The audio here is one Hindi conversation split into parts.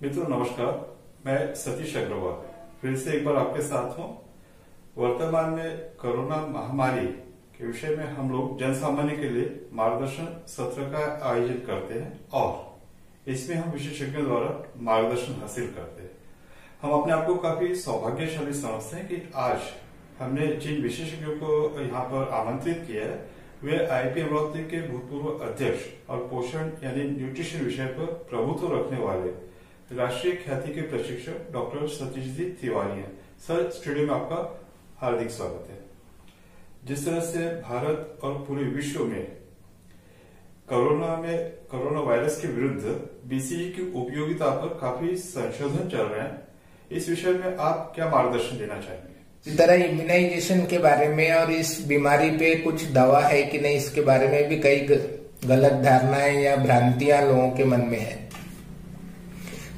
मित्रों नमस्कार, मैं सतीश अग्रवाल फिर से एक बार आपके साथ हूं। वर्तमान में कोरोना महामारी के विषय में हम लोग जन सामान्य के लिए मार्गदर्शन सत्र का आयोजन करते हैं और इसमें हम विशेषज्ञों द्वारा मार्गदर्शन हासिल करते हैं। हम अपने आप को काफी सौभाग्यशाली समझते हैं कि आज हमने जिन विशेषज्ञों को यहाँ पर आमंत्रित किया है वे आईआईटी अमरावती के भूतपूर्व अध्यक्ष और पोषण यानी न्यूट्रिशन विषय पर प्रभुत्व रखने वाले राष्ट्रीय ख्याति के प्रशिक्षक डॉक्टर सतीश जी तिवारी हैं। सर, स्टूडियो में आपका हार्दिक स्वागत है। जिस तरह से भारत और पूरे विश्व में कोरोना वायरस के विरुद्ध बीसीजी की उपयोगिता पर काफी संशोधन चल रहे हैं, इस विषय में आप क्या मार्गदर्शन देना चाहेंगे? इस तरह इम्यूनाइजेशन के बारे में और इस बीमारी पे कुछ दवा है कि नहीं, इसके बारे में भी कई गलत धारणाएं या भ्रांतियां लोगों के मन में है।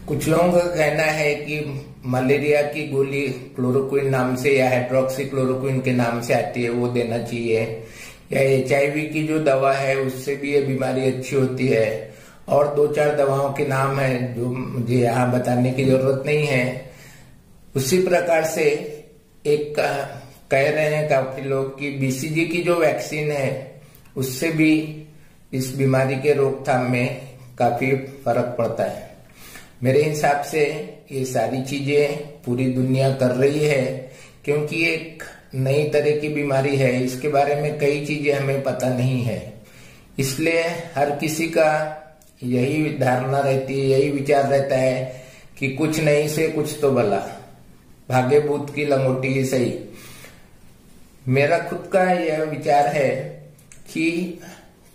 कुछ लोगों का कहना है कि मलेरिया की गोली क्लोरोक्विन नाम से या हाइड्रोक्सी क्लोरोक्विन के नाम से आती है, वो देना चाहिए, या एचआईवी की जो दवा है उससे भी ये बीमारी अच्छी होती है। और दो चार दवाओं के नाम है जो मुझे यहाँ बताने की जरूरत नहीं है। उसी प्रकार से एक कह रहे हैं काफी लोग कि बीसीजी की जो वैक्सीन है उससे भी इस बीमारी के रोकथाम में काफी फर्क पड़ता है। मेरे हिसाब से ये सारी चीजें पूरी दुनिया कर रही है, क्योंकि एक नई तरह की बीमारी है, इसके बारे में कई चीजें हमें पता नहीं है। इसलिए हर किसी का यही धारणा रहती है, यही विचार रहता है कि कुछ नहीं से कुछ तो भला, भागे भूत की लंगोटी ही सही। मेरा खुद का यह विचार है कि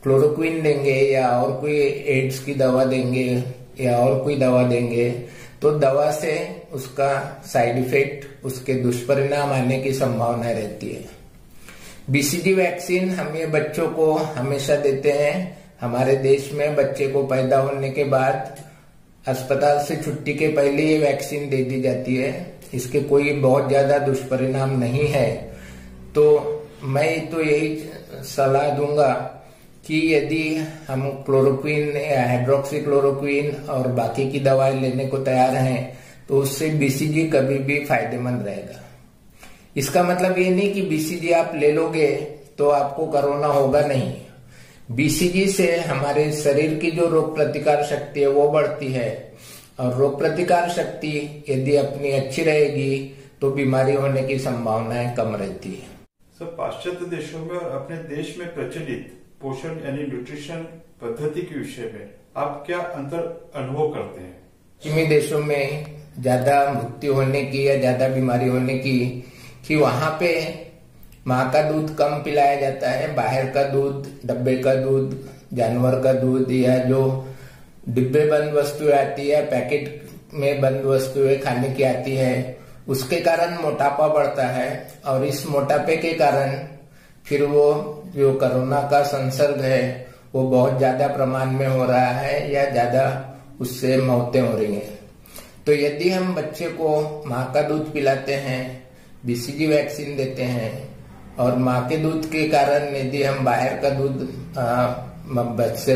क्लोरोक्विन देंगे या और कोई एड्स की दवा देंगे या और कोई दवा देंगे तो दवा से उसका साइड इफेक्ट, उसके दुष्परिणाम आने की संभावना रहती है। बीसीजी वैक्सीन हम ये बच्चों को हमेशा देते हैं। हमारे देश में बच्चे को पैदा होने के बाद अस्पताल से छुट्टी के पहले ये वैक्सीन दे दी जाती है। इसके कोई बहुत ज्यादा दुष्परिणाम नहीं है। तो मैं तो यही सलाह दूंगा कि यदि हम क्लोरोक्विन या हाइड्रोक्सी क्लोरोक्विन और बाकी की दवाएं लेने को तैयार हैं तो उससे बीसीजी कभी भी फायदेमंद रहेगा। इसका मतलब ये नहीं कि बीसीजी आप ले लोगे तो आपको कोरोना होगा, नहीं। बीसीजी से हमारे शरीर की जो रोग प्रतिकार शक्ति है वो बढ़ती है, और रोग प्रतिकार शक्ति यदि अपनी अच्छी रहेगी तो बीमारी होने की संभावनाएं कम रहती है। सर, पाश्चात्य देशों में और अपने देश में प्रचलित पोषण यानी न्यूट्रिशन पद्धति के विषय में आप क्या अंतर अनुभव करते हैं? पश्चिमी देशों में ज्यादा मृत्यु होने की या ज्यादा बीमारी होने की कि वहां पे माँ का दूध कम पिलाया जाता है। बाहर का दूध, डब्बे का दूध, जानवर का दूध या जो डिब्बे बंद वस्तुएं आती है, पैकेट में बंद वस्तुएं खाने की आती है, उसके कारण मोटापा बढ़ता है। और इस मोटापे के कारण फिर वो जो कोरोना का संसर्ग है वो बहुत ज्यादा प्रमाण में हो रहा है या ज्यादा उससे मौतें हो रही हैं। तो यदि हम बच्चे को माँ का दूध पिलाते हैं, बीसीजी वैक्सीन देते हैं और माँ के दूध के कारण यदि हम बाहर का दूध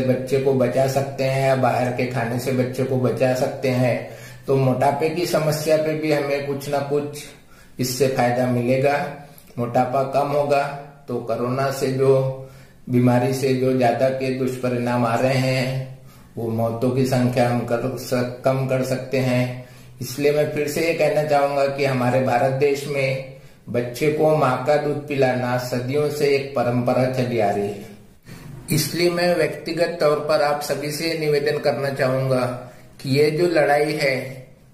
बच्चे को बचा सकते हैं या बाहर के खाने से बच्चे को बचा सकते हैं तो मोटापे की समस्या पे भी हमें कुछ ना कुछ इससे फायदा मिलेगा। मोटापा कम होगा तो कोरोना से जो बीमारी से जो ज्यादा के दुष्परिणाम आ रहे हैं वो मौतों की संख्या हम कम कर सकते हैं। इसलिए मैं फिर से ये कहना चाहूंगा कि हमारे भारत देश में बच्चे को माँ का दूध पिलाना सदियों से एक परंपरा चली आ रही है। इसलिए मैं व्यक्तिगत तौर पर आप सभी से निवेदन करना चाहूंगा कि ये जो लड़ाई है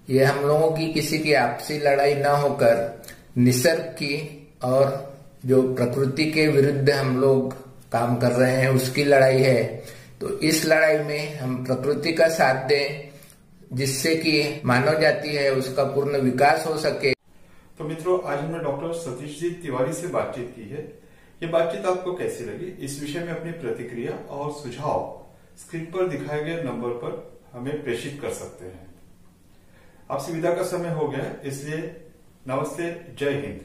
ये हम लोगों की किसी की आपसी लड़ाई ना होकर निसर्ग की और जो प्रकृति के विरुद्ध हम लोग काम कर रहे हैं उसकी लड़ाई है। तो इस लड़ाई में हम प्रकृति का साथ दें जिससे कि मानव जाति है उसका पूर्ण विकास हो सके। तो मित्रों, आज हमने डॉक्टर सतीश जी तिवारी से बातचीत की है। ये बातचीत आपको कैसी लगी? इस विषय में अपनी प्रतिक्रिया और सुझाव स्क्रीन पर दिखाए गए नंबर पर हमें प्रेषित कर सकते हैं। आपसे विदा का समय हो गया, इसलिए नमस्ते, जय हिंद।